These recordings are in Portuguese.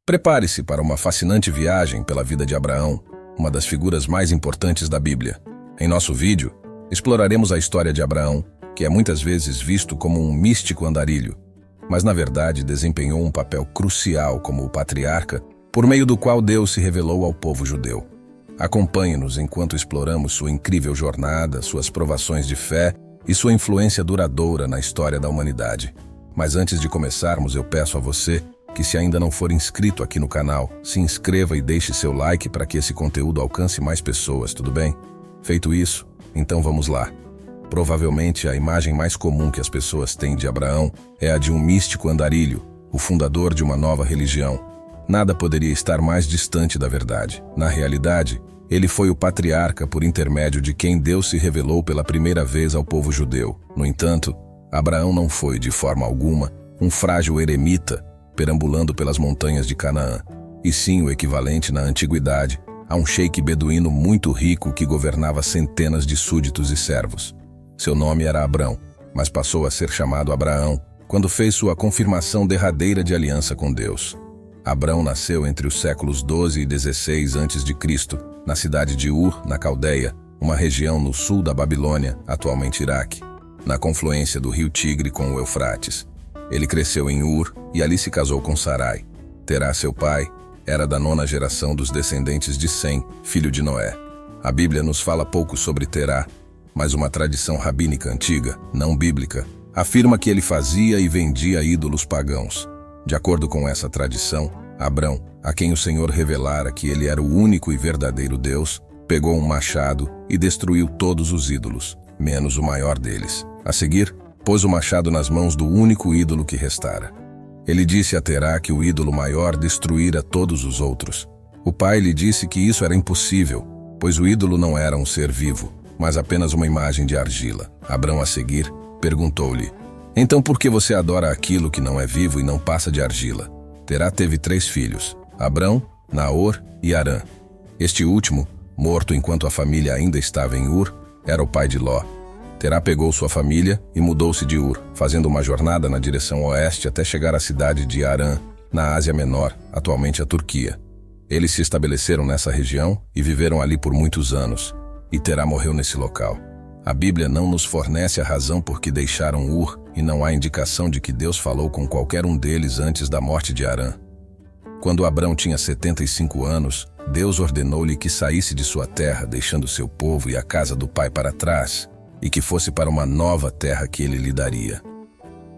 Prepare-se para uma fascinante viagem pela vida de Abraão, uma das figuras mais importantes da Bíblia. Em nosso vídeo, exploraremos a história de Abraão, que é muitas vezes visto como um místico andarilho, mas na verdade desempenhou um papel crucial como o patriarca, por meio do qual Deus se revelou ao povo judeu. Acompanhe-nos enquanto exploramos sua incrível jornada, suas provações de fé e sua influência duradoura na história da humanidade. Mas antes de começarmos, eu peço a você que, se ainda não for inscrito aqui no canal, se inscreva e deixe seu like para que esse conteúdo alcance mais pessoas, tudo bem? Feito isso, então vamos lá. Provavelmente a imagem mais comum que as pessoas têm de Abraão é a de um místico andarilho, o fundador de uma nova religião. Nada poderia estar mais distante da verdade. Na realidade, ele foi o patriarca por intermédio de quem Deus se revelou pela primeira vez ao povo judeu. No entanto, Abraão não foi, de forma alguma, um frágil eremita perambulando pelas montanhas de Canaã, e sim o equivalente na antiguidade a um sheik beduíno muito rico que governava centenas de súditos e servos. Seu nome era Abrão, mas passou a ser chamado Abraão quando fez sua confirmação derradeira de aliança com Deus. Abrão nasceu entre os séculos 12 e 16 a.C., na cidade de Ur, na Caldeia, uma região no sul da Babilônia, atualmente Iraque, na confluência do rio Tigre com o Eufrates. Ele cresceu em Ur e ali se casou com Sarai. Terá, seu pai, era da 9ª geração dos descendentes de Sem, filho de Noé. A Bíblia nos fala pouco sobre Terá, mas uma tradição rabínica antiga, não bíblica, afirma que ele fazia e vendia ídolos pagãos. De acordo com essa tradição, Abrão, a quem o Senhor revelara que ele era o único e verdadeiro Deus, pegou um machado e destruiu todos os ídolos, menos o maior deles. A seguir, pôs o machado nas mãos do único ídolo que restara. Ele disse a Terá que o ídolo maior destruíra todos os outros. O pai lhe disse que isso era impossível, pois o ídolo não era um ser vivo, mas apenas uma imagem de argila. Abrão, a seguir, perguntou-lhe: "Então por que você adora aquilo que não é vivo e não passa de argila?" Terá teve 3 filhos, Abrão, Naor e Harã. Este último, morto enquanto a família ainda estava em Ur, era o pai de Ló. Terá pegou sua família e mudou-se de Ur, fazendo uma jornada na direção oeste até chegar à cidade de Harã, na Ásia Menor, atualmente a Turquia. Eles se estabeleceram nessa região e viveram ali por muitos anos, e Terá morreu nesse local. A Bíblia não nos fornece a razão por que deixaram Ur e não há indicação de que Deus falou com qualquer um deles antes da morte de Harã. Quando Abrão tinha 75 anos, Deus ordenou-lhe que saísse de sua terra, deixando seu povo e a casa do pai para trás, e que fosse para uma nova terra que ele lhe daria.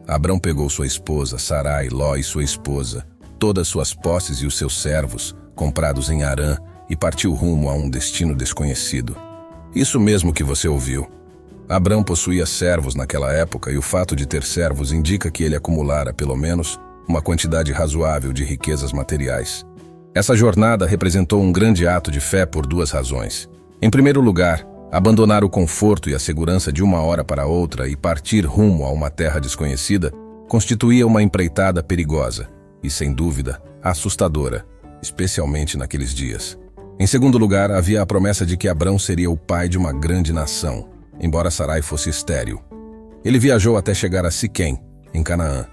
Abrão pegou sua esposa, Sarai, Ló e sua esposa, todas suas posses e os seus servos, comprados em Harã, e partiu rumo a um destino desconhecido. Isso mesmo que você ouviu. Abrão possuía servos naquela época, e o fato de ter servos indica que ele acumulara, pelo menos, uma quantidade razoável de riquezas materiais. Essa jornada representou um grande ato de fé por 2 razões. Em primeiro lugar, abandonar o conforto e a segurança de uma hora para outra e partir rumo a uma terra desconhecida constituía uma empreitada perigosa e, sem dúvida, assustadora, especialmente naqueles dias. Em segundo lugar, havia a promessa de que Abrão seria o pai de uma grande nação, embora Sarai fosse estéril. Ele viajou até chegar a Siquém, em Canaã.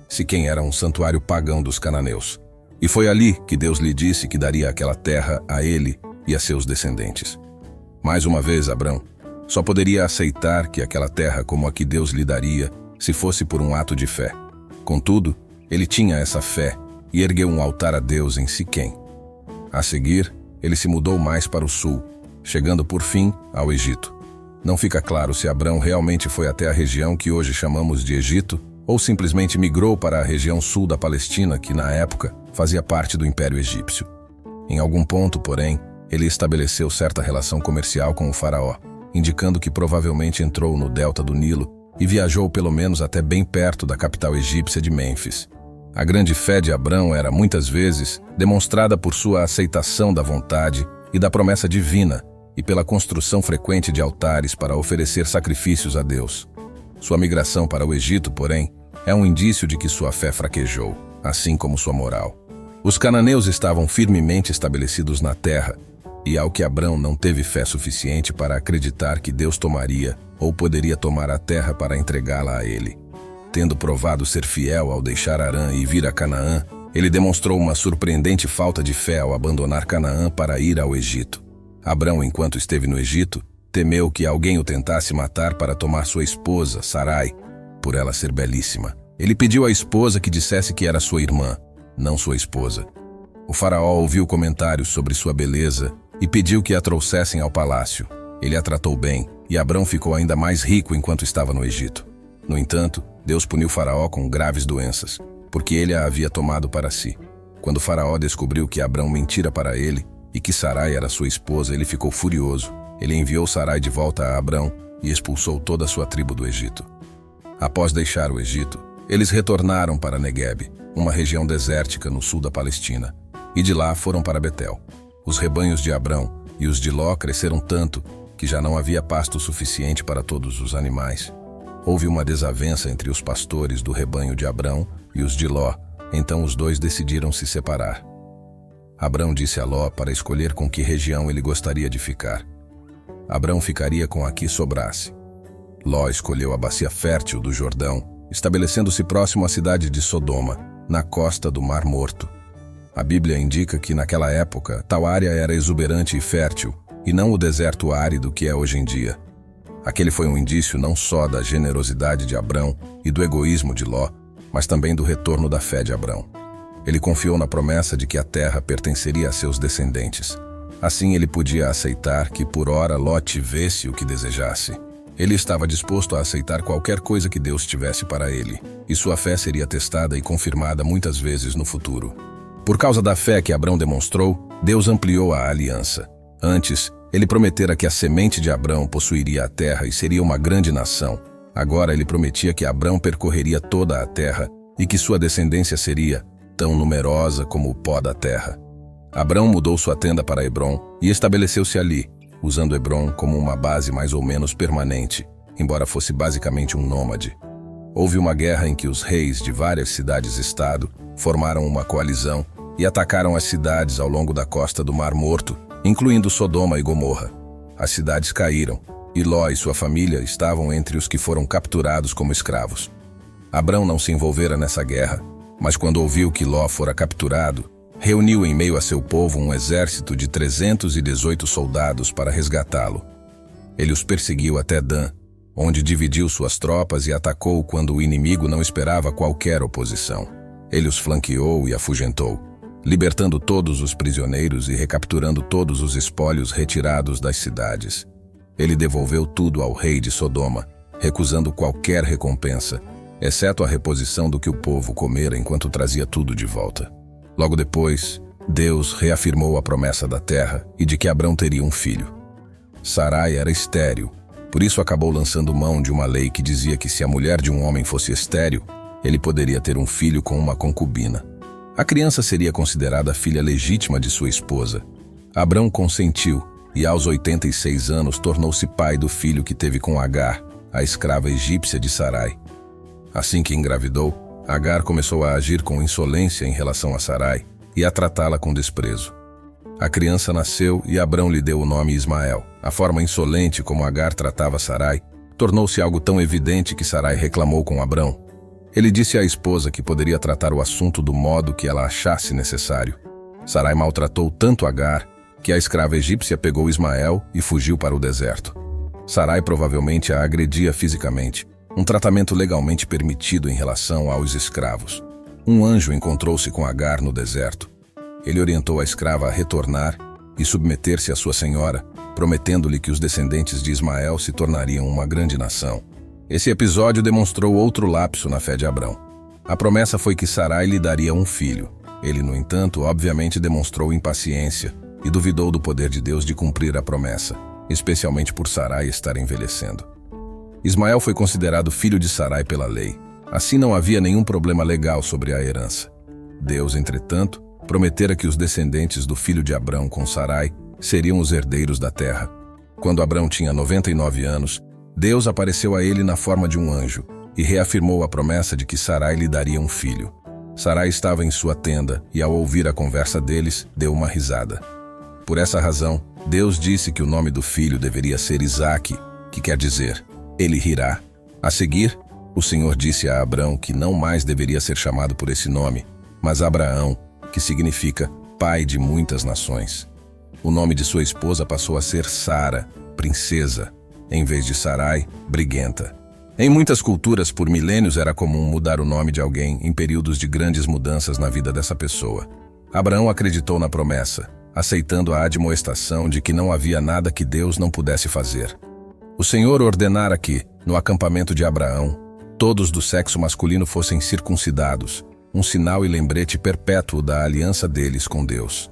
Siquém era um santuário pagão dos cananeus, e foi ali que Deus lhe disse que daria aquela terra a ele e a seus descendentes. Mais uma vez, Abrão só poderia aceitar que aquela terra como a que Deus lhe daria se fosse por um ato de fé. Contudo, ele tinha essa fé e ergueu um altar a Deus em Siquém. A seguir, ele se mudou mais para o sul, chegando por fim ao Egito. Não fica claro se Abrão realmente foi até a região que hoje chamamos de Egito ou simplesmente migrou para a região sul da Palestina, que na época fazia parte do Império Egípcio. Em algum ponto, porém, ele estabeleceu certa relação comercial com o faraó, indicando que provavelmente entrou no delta do Nilo e viajou pelo menos até bem perto da capital egípcia de Mênfis. A grande fé de Abrão era muitas vezes demonstrada por sua aceitação da vontade e da promessa divina e pela construção frequente de altares para oferecer sacrifícios a Deus. Sua migração para o Egito, porém, é um indício de que sua fé fraquejou, assim como sua moral. Os cananeus estavam firmemente estabelecidos na terra, e ao que Abrão não teve fé suficiente para acreditar que Deus tomaria ou poderia tomar a terra para entregá-la a ele. Tendo provado ser fiel ao deixar Harã e vir a Canaã, Ele demonstrou uma surpreendente falta de fé ao abandonar Canaã para ir ao Egito. Abrão, enquanto esteve no Egito, temeu que alguém o tentasse matar para tomar sua esposa, Sarai, por ela ser belíssima. Ele pediu à esposa que dissesse que era sua irmã, não sua esposa. O faraó ouviu comentários sobre sua beleza e pediu que a trouxessem ao palácio. Ele a tratou bem, e Abrão ficou ainda mais rico enquanto estava no Egito. No entanto, Deus puniu Faraó com graves doenças, porque ele a havia tomado para si. Quando Faraó descobriu que Abrão mentira para ele e que Sarai era sua esposa, ele ficou furioso. Ele enviou Sarai de volta a Abrão e expulsou toda a sua tribo do Egito. Após deixar o Egito, eles retornaram para Neguebe, uma região desértica no sul da Palestina, e de lá foram para Betel. Os rebanhos de Abrão e os de Ló cresceram tanto que já não havia pasto suficiente para todos os animais. Houve uma desavença entre os pastores do rebanho de Abrão e os de Ló, então os dois decidiram se separar. Abrão disse a Ló para escolher com que região ele gostaria de ficar. Abrão ficaria com a que sobrasse. Ló escolheu a bacia fértil do Jordão, estabelecendo-se próximo à cidade de Sodoma, na costa do Mar Morto. A Bíblia indica que naquela época tal área era exuberante e fértil, e não o deserto árido que é hoje em dia. Aquele foi um indício não só da generosidade de Abrão e do egoísmo de Ló, mas também do retorno da fé de Abrão. Ele confiou na promessa de que a terra pertenceria a seus descendentes. Assim ele podia aceitar que por ora Ló tivesse o que desejasse. Ele estava disposto a aceitar qualquer coisa que Deus tivesse para ele, e sua fé seria testada e confirmada muitas vezes no futuro. Por causa da fé que Abrão demonstrou, Deus ampliou a aliança. Antes, ele prometera que a semente de Abrão possuiria a terra e seria uma grande nação. Agora ele prometia que Abrão percorreria toda a terra e que sua descendência seria tão numerosa como o pó da terra. Abrão mudou sua tenda para Hebrom e estabeleceu-se ali, usando Hebrom como uma base mais ou menos permanente, embora fosse basicamente um nômade. Houve uma guerra em que os reis de várias cidades-estado formaram uma coalizão e atacaram as cidades ao longo da costa do Mar Morto, incluindo Sodoma e Gomorra. As cidades caíram, e Ló e sua família estavam entre os que foram capturados como escravos. Abrão não se envolvera nessa guerra, mas quando ouviu que Ló fora capturado, reuniu em meio a seu povo um exército de 318 soldados para resgatá-lo. Ele os perseguiu até Dan, onde dividiu suas tropas e atacou quando o inimigo não esperava qualquer oposição. Ele os flanqueou e afugentou, libertando todos os prisioneiros e recapturando todos os espólios retirados das cidades. Ele devolveu tudo ao rei de Sodoma, recusando qualquer recompensa, exceto a reposição do que o povo comera enquanto trazia tudo de volta. Logo depois, Deus reafirmou a promessa da terra e de que Abrão teria um filho. Sarai era estéril, por isso acabou lançando mão de uma lei que dizia que se a mulher de um homem fosse estéril, ele poderia ter um filho com uma concubina. A criança seria considerada filha legítima de sua esposa. Abrão consentiu e aos 86 anos tornou-se pai do filho que teve com Agar, a escrava egípcia de Sarai. Assim que engravidou, Agar começou a agir com insolência em relação a Sarai e a tratá-la com desprezo. A criança nasceu e Abrão lhe deu o nome Ismael. A forma insolente como Agar tratava Sarai tornou-se algo tão evidente que Sarai reclamou com Abrão. Ele disse à esposa que poderia tratar o assunto do modo que ela achasse necessário. Sarai maltratou tanto Agar que a escrava egípcia pegou Ismael e fugiu para o deserto. Sarai provavelmente a agredia fisicamente, um tratamento legalmente permitido em relação aos escravos. Um anjo encontrou-se com Agar no deserto. Ele orientou a escrava a retornar e submeter-se à sua senhora, prometendo-lhe que os descendentes de Ismael se tornariam uma grande nação. Esse episódio demonstrou outro lapso na fé de Abrão. A promessa foi que Sarai lhe daria um filho. Ele, no entanto, obviamente demonstrou impaciência e duvidou do poder de Deus de cumprir a promessa, especialmente por Sarai estar envelhecendo. Ismael foi considerado filho de Sarai pela lei. Assim não havia nenhum problema legal sobre a herança. Deus, entretanto, prometera que os descendentes do filho de Abrão com Sarai seriam os herdeiros da terra. Quando Abrão tinha 99 anos, Deus apareceu a ele na forma de um anjo e reafirmou a promessa de que Sarai lhe daria um filho. Sarai estava em sua tenda e, ao ouvir a conversa deles, deu uma risada. Por essa razão, Deus disse que o nome do filho deveria ser Isaque, que quer dizer, ele rirá. A seguir, o Senhor disse a Abrão que não mais deveria ser chamado por esse nome, mas Abraão, que significa pai de muitas nações. O nome de sua esposa passou a ser Sara, princesa, em vez de Sarai, briguenta. Em muitas culturas, por milênios era comum mudar o nome de alguém em períodos de grandes mudanças na vida dessa pessoa. Abraão acreditou na promessa, aceitando a admoestação de que não havia nada que Deus não pudesse fazer. O Senhor ordenara que, no acampamento de Abraão, todos do sexo masculino fossem circuncidados, um sinal e lembrete perpétuo da aliança deles com Deus.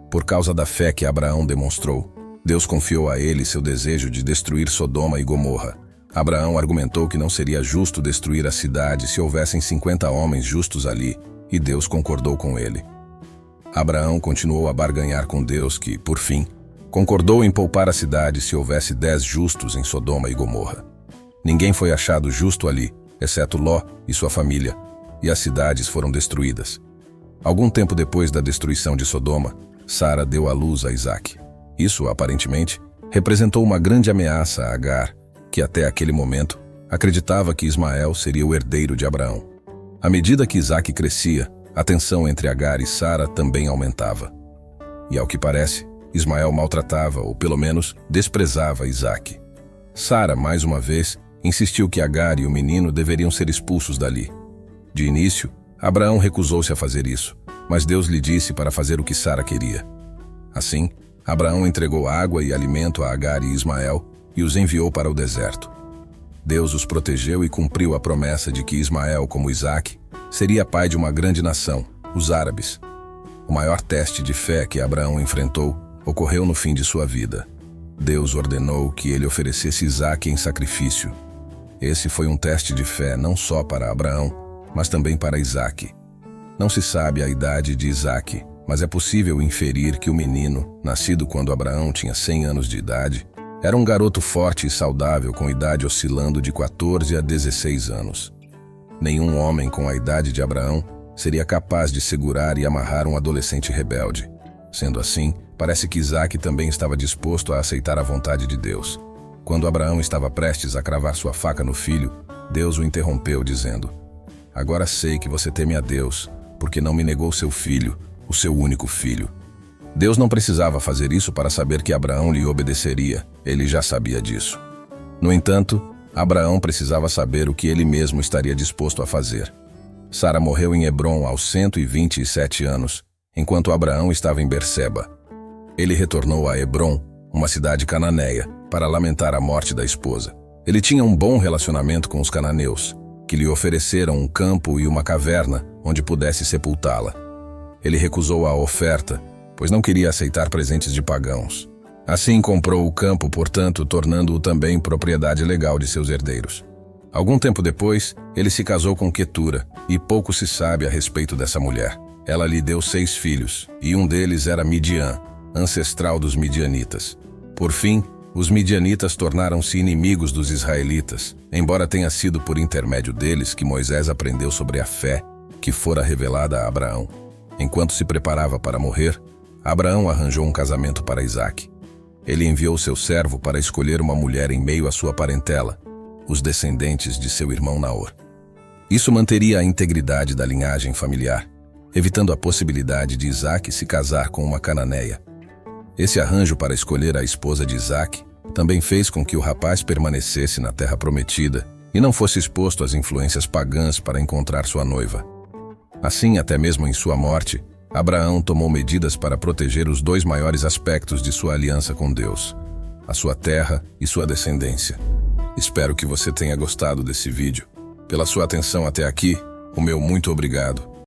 Por causa da fé que Abraão demonstrou, Deus confiou a ele seu desejo de destruir Sodoma e Gomorra. Abraão argumentou que não seria justo destruir a cidade se houvessem 50 homens justos ali, e Deus concordou com ele. Abraão continuou a barganhar com Deus que, por fim, concordou em poupar a cidade se houvesse 10 justos em Sodoma e Gomorra. Ninguém foi achado justo ali, exceto Ló e sua família, e as cidades foram destruídas. Algum tempo depois da destruição de Sodoma, Sara deu à luz a Isaque. Isso, aparentemente, representou uma grande ameaça a Agar, que até aquele momento acreditava que Ismael seria o herdeiro de Abraão. À medida que Isaque crescia, a tensão entre Agar e Sara também aumentava. E ao que parece, Ismael maltratava, ou pelo menos desprezava Isaque. Sara, mais uma vez, insistiu que Agar e o menino deveriam ser expulsos dali. De início, Abraão recusou-se a fazer isso, mas Deus lhe disse para fazer o que Sara queria. Assim, Abraão entregou água e alimento a Agar e Ismael e os enviou para o deserto. Deus os protegeu e cumpriu a promessa de que Ismael, como Isaque, seria pai de uma grande nação, os árabes. O maior teste de fé que Abraão enfrentou ocorreu no fim de sua vida. Deus ordenou que ele oferecesse Isaque em sacrifício. Esse foi um teste de fé não só para Abraão, mas também para Isaque. Não se sabe a idade de Isaque, mas é possível inferir que o menino, nascido quando Abraão tinha 100 anos de idade, era um garoto forte e saudável com idade oscilando de 14 a 16 anos. Nenhum homem com a idade de Abraão seria capaz de segurar e amarrar um adolescente rebelde. Sendo assim, parece que Isaque também estava disposto a aceitar a vontade de Deus. Quando Abraão estava prestes a cravar sua faca no filho, Deus o interrompeu, dizendo: "Agora sei que você teme a Deus, porque não me negou seu filho, o seu único filho." Deus não precisava fazer isso para saber que Abraão lhe obedeceria, ele já sabia disso. No entanto, Abraão precisava saber o que ele mesmo estaria disposto a fazer. Sara morreu em Hebrom aos 127 anos, enquanto Abraão estava em Berseba. Ele retornou a Hebrom, uma cidade cananeia, para lamentar a morte da esposa. Ele tinha um bom relacionamento com os cananeus, que lhe ofereceram um campo e uma caverna onde pudesse sepultá-la. Ele recusou a oferta, pois não queria aceitar presentes de pagãos. Assim comprou o campo, portanto, tornando-o também propriedade legal de seus herdeiros. Algum tempo depois, ele se casou com Quetura, e pouco se sabe a respeito dessa mulher. Ela lhe deu 6 filhos, e um deles era Midian, ancestral dos midianitas. Por fim, os midianitas tornaram-se inimigos dos israelitas, embora tenha sido por intermédio deles que Moisés aprendeu sobre a fé que fora revelada a Abraão. Enquanto se preparava para morrer, Abraão arranjou um casamento para Isaque. Ele enviou seu servo para escolher uma mulher em meio à sua parentela, os descendentes de seu irmão Naor. Isso manteria a integridade da linhagem familiar, evitando a possibilidade de Isaque se casar com uma cananeia. Esse arranjo para escolher a esposa de Isaque também fez com que o rapaz permanecesse na terra prometida e não fosse exposto às influências pagãs para encontrar sua noiva. Assim, até mesmo em sua morte, Abraão tomou medidas para proteger os 2 maiores aspectos de sua aliança com Deus, a sua terra e sua descendência. Espero que você tenha gostado desse vídeo. Pela sua atenção até aqui, o meu muito obrigado.